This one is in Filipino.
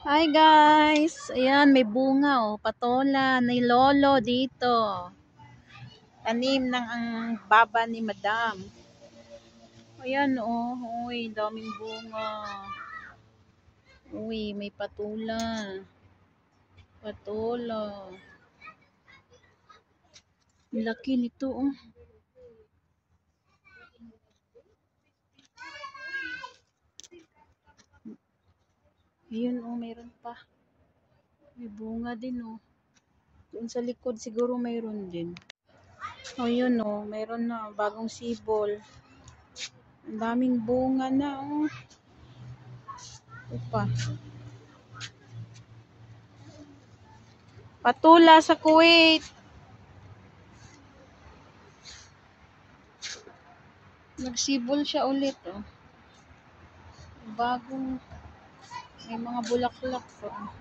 Hi guys! Ayan, may bunga oh. Patola ni Lolo dito. Tanim ng ang baba ni Madam. Ayan oh. Uy, daming bunga. Uy, may patola. Patola. Ang laki nito oh. Ayun oh, mayroon pa. May bunga din oh. Doon sa likod siguro mayroon din. Oh, yun oh, mayroon na bagong sibol. Ang daming bunga na oh. Upa. Patola sa Kuwait. Nagsibol siya ulit oh. Bagong may mga bulaklak pa.